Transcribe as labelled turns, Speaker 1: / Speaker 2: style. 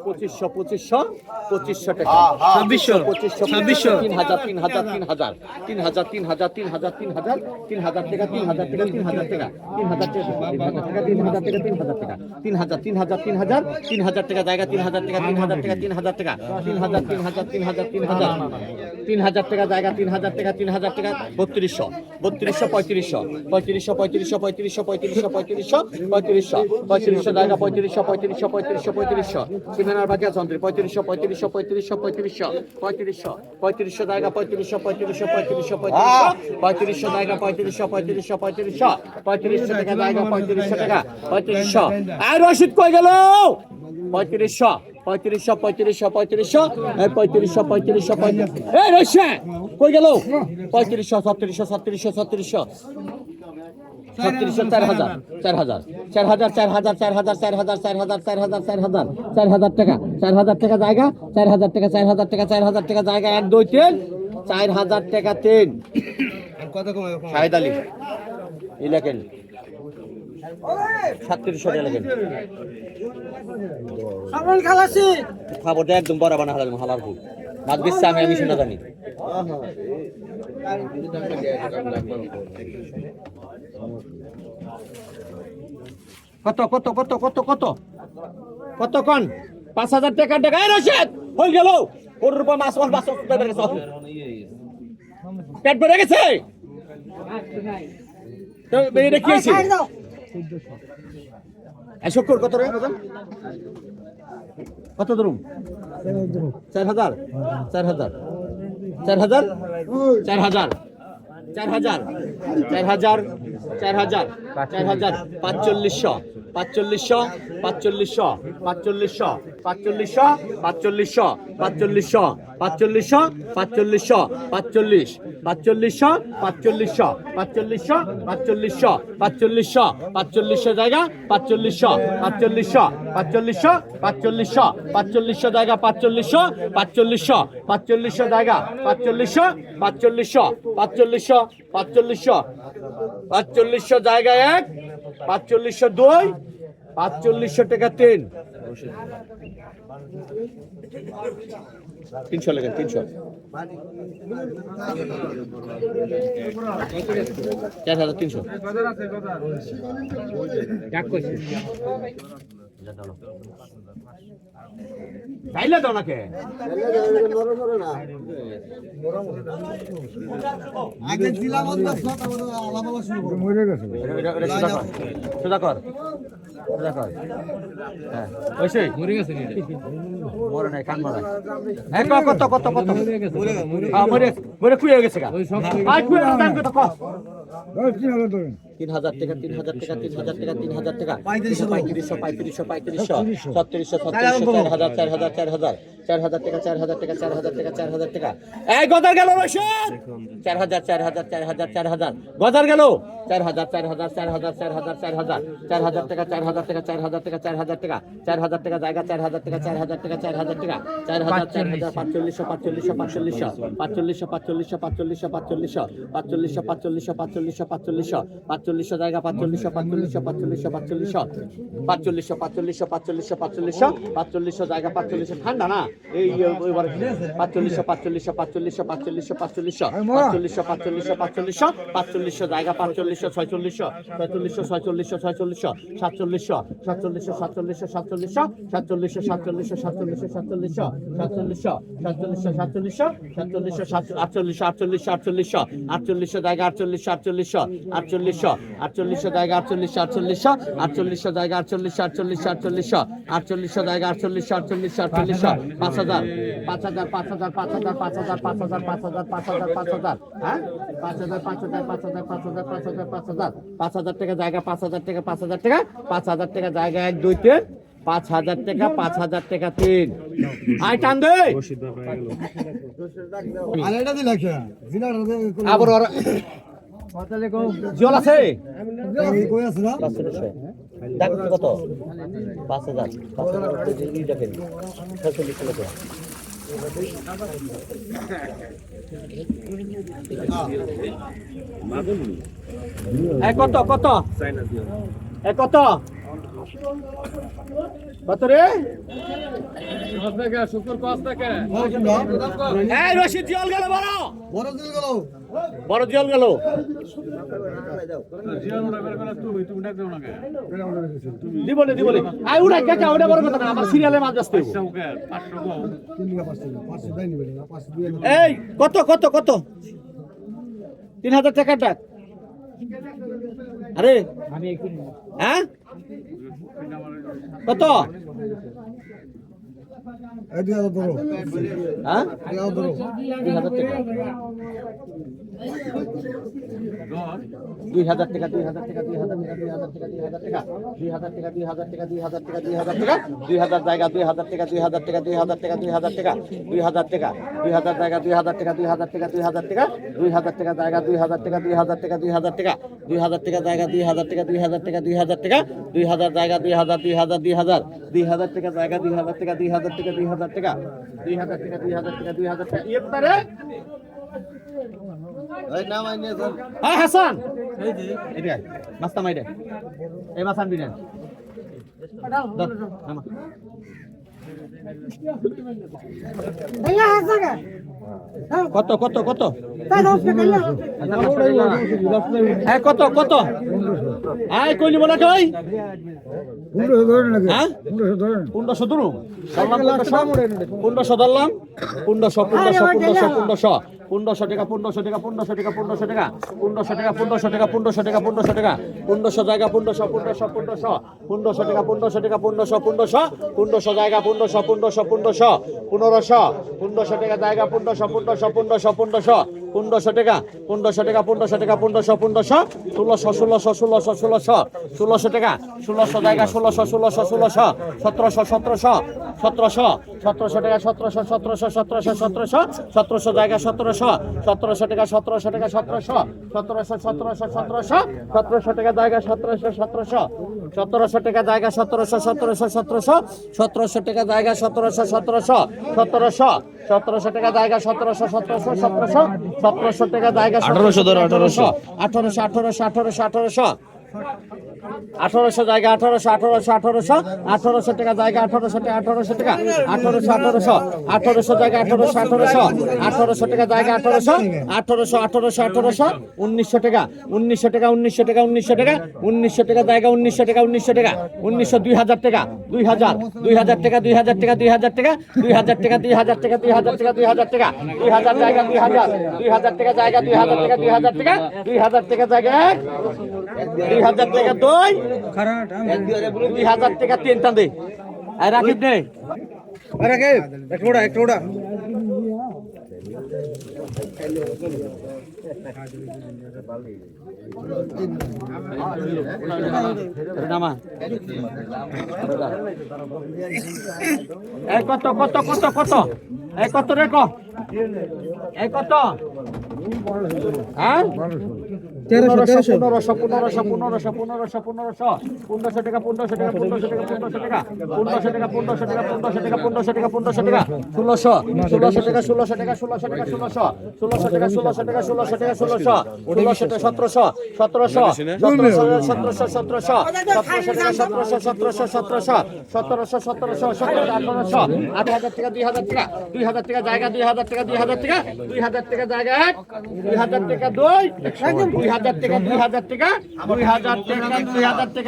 Speaker 1: পঁচিশশো পঁচিশশো পঁচিশশো টাকা
Speaker 2: 2600
Speaker 1: পঁচিশশো
Speaker 2: 2600
Speaker 1: 3,000 3,000 3,000 3,000 3,000 3,000 টাকা 3,000 টাকা 3,000 টাকা 3,000 টাকা 3,000 টাকা 3,000 টাকা 3,000 3,000 3,000 3,000 টাকা জায়গা 3,000 টাকা 3,000 টাকা 3,000 টাকা 3,000 3,000 3,000 3,000 3,000 টাকা জায়গা 3,000 টাকা 3,000 টাকা 3200 3200 3500 3500 3500 3500 3500 3500 3500 জায়গা 3500 3500 3500 3500 সিমেনার বাজার যন্ত্রে 3500 3500 3500 3500 3500 3500 জায়গা 3500 3500 3500 3500 জায়গা 3500 3500 3500 3500 টাকা জায়গা 3500 টাকা 3500 আর রশিদ কই গেল 3500 3500 3500 3500 3500 3500 3500 এই রশিদ কই গেল 3500 3700 3700 3700 3700 4000 4000 4000 4000 4000 4000 4000 4000 4000 টাকা 4000 টাকা জায়গা 4000 টাকা 4000 টাকা 4000 টাকা জায়গা 1 2 3 4000 টাকা 3
Speaker 2: কত কমায়
Speaker 1: শাহিদ আলী এই লেখেন 3700 টাকা লেখেন
Speaker 2: সামন খালাসি
Speaker 1: খাবারটা একদম বরাবর না হালাল হালাল ফুল মাছ বেচছে আমি শুনে জানি কত কত কত কত কত কত কোন 5000 টাকা টাকা এই রশিদ হই গেল কোন রূপে মাছ মাছ বাস পেট ভরে গেছে তো এটা কি হইছে এই শুকর কত রে বাজান কত ধরুম 4000 4000 4000 4000 4000 4000 4000 4000 4500 4500 4500 4500 4500 4500 4500 4500 4500 45 4500 4500 4500 4500 4500 4500 জায়গা 4500 4500 4500 4500 4500 জায়গা 4500 4500 4500 জায়গা 4500 4500 4500 4500 4500 জায়গা 1 4500 2 4500 টাকা 3 300 লাগেন 300 4300 ডাক কইছে চাইলে দাও নাকে
Speaker 2: আগে জিলা বন্ধ সব আলাদা শুরু করব মরে গেছে
Speaker 1: সুধাকর হ্যাঁ ওইসে মরে গেছে মরে নাই কান মারা হ্যাঁ কত কত কত মরে মরে কুয়ে গেছে গা আই কুয়ে দাম কত কত 3,000 টাকা 3,000 টাকা 3,000 টাকা 3,000 টাকা 3500 3500 3500 3700 4000 4000 4000 4000 টাকা 4000 টাকা 4000 টাকা 4000 টাকা এই গজার গেল রশিদ 4000 4000 4000 4000 গজার গেল 4000 4000 4000 4000 4000 4000 টাকা 4000 টাকা 4000 টাকা 4000 টাকা 4000 টাকা জায়গা 4000 টাকা 4000 টাকা 4000 টাকা 4000 4000 4500 4500 4500 4500 4500 4500 4500 4500 4500 4500 4500 জায়গা 4500 4500 4500 4500 4500 4500 4500 4500 জায়গা 4500 ঠান্ডা না এই ওইবার 4500 4500 4500 4500 4500 4500 4500 4500 জায়গা 4500 4600 4600 4600 4600 4700 4700 4700 4700 4700 4700 4700 4700 4700 জায়গা 4800 4800 জায়গা 4800 4800 জায়গা 4800 4800 জায়গা 4800 5000 5000 5000 5000 5000 5000 5000 5000 5000 হ্যাঁ 5000 5000 5000 5000 5000 5000 5000 টাকা জায়গা 5000 টাকা 5000 টাকা 5000 টাকা জায়গা 1 2 3 5000 টাকা 5000 টাকা 3 আই টান দে
Speaker 2: আরেটা দিলা কি
Speaker 1: আবার জল আছে
Speaker 2: কই আছে না
Speaker 1: ডাক কত 5000 5000 এই দেখেন 46 টাকা কত কত এ কত কত রে এই রশিদ জল গেল
Speaker 2: বড় দিল গেল
Speaker 1: বড় জল গেল দিবলে দিবলে আই উড়াই কাকা ওটা বড় কথা না আমার সিরিয়ালে মাছ আসতে এই কত কত কত 3000 টাকা ডাক আরে হ্যাঁ কত
Speaker 2: এই 2000 ধরো
Speaker 1: হ্যাঁ
Speaker 2: 2000 ধরো
Speaker 1: 2000 টাকা 2000 টাকা 2000 টাকা 2000 টাকা 2000 টাকা 2000 টাকা 2000 টাকা 2000 টাকা 2000 টাকা 2000 জায়গা 2000 টাকা 2000 টাকা 2000 টাকা 2000 টাকা 2000 টাকা 2000 জায়গা 2000 টাকা 2000 টাকা 2000 টাকা 2000 টাকা জায়গা 2000 টাকা 2000 টাকা 2000 টাকা 2000 টাকা জায়গা 2000 টাকা 2000 টাকা 2000 টাকা 2000 জায়গা 2000 2000 2000 2000 টাকা জায়গা 2000 টাকা 2000 টাকা 2000 টাকা 2000 টাকা 2000 টাকা 2000 টাকা ইয়ে পারে
Speaker 2: এই নাম আইনে স্যার
Speaker 1: হ্যাঁ হাসান এই যে এটা মাস্তা মাইরে এই মাছ আনবি না ধর, নামা। কত কত কত হ্যাঁ কত কত আয় কইলি বলা কই হ্যাঁ 1500 ধরুন 1500 ধরলাম 1500 টাকা 1500 টাকা 1500 টাকা 1500 টাকা 1500 টাকা 1500 টাকা 1500 টাকা 1500 টাকা 1500 জায়গা 1500 টাকা 1500 টাকা 1500 জায়গা 1500 1500 টাকা জায়গা 1500 1500 টাকা 1500 টাকা 1500 টাকা 1500 1600 টাকা 1600 জায়গা 1600 1700 টাকা 1700 জায়গা 1700 টাকা 1700 টাকা 1700 টাকা জায়গা 1700 টাকা জায়গা 1700 টাকা জায়গা 1700 টাকা জায়গা 1700 টাকা জায়গা 1800 জায়গা 1800 টাকা জায়গা 1800 টাকা 1800 টাকা 1800 জায়গা 1800 টাকা জায়গা 1800 1900 টাকা 1900 টাকা জায়গা 1900 টাকা 2000 টাকা 2000 টাকা 2000 টাকা 2000 টাকা 2000 টাকা 2000 টাকা 2000 টাকা 2000 টাকা 2000 জায়গা 2000 টাকা জায়গা 2000 টাকা 2000 টাকা 2000 টাকা জায়গা 2000 টাকা 2000 টাকা 3 টান দে আর রাকিব নে
Speaker 2: রাকিব একটা ওটা
Speaker 1: নামা এই কত কত কত কত এই কত রে কত এই কত হ্যাঁ 1500 টাকা 1500 টাকা 1500 টাকা 1500 টাকা 1500 টাকা 1500 টাকা 1500 টাকা 1500 টাকা 1500 টাকা 1600 টাকা 1600 টাকা 1600 টাকা 1600 টাকা 1600 টাকা 1600 টাকা 1600 1700 8000 টাকা 2000 টাকা 2000 টাকা জায়গা 2000 টাকা 2000 টাকা 2000 টাকা জায়গা 2000 টাকা 2000 টাকা 2000 টাকা 2000 টাকা